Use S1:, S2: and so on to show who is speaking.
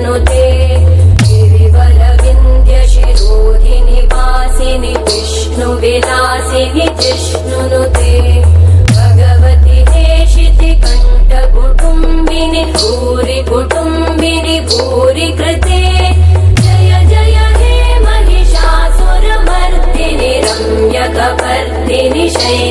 S1: नुते गिरिवरविन्द्यशिरोधिनि वासिनि विष्णुविलासिनि जिष्णुनुते भगवति हेशिति कण्ठकुटुम्बिनि भूरि कुटुम्बिनि भूरि कृते जय जय हे महिषासुरमर्दिनि रम्यकपर्दिनि शैलसुते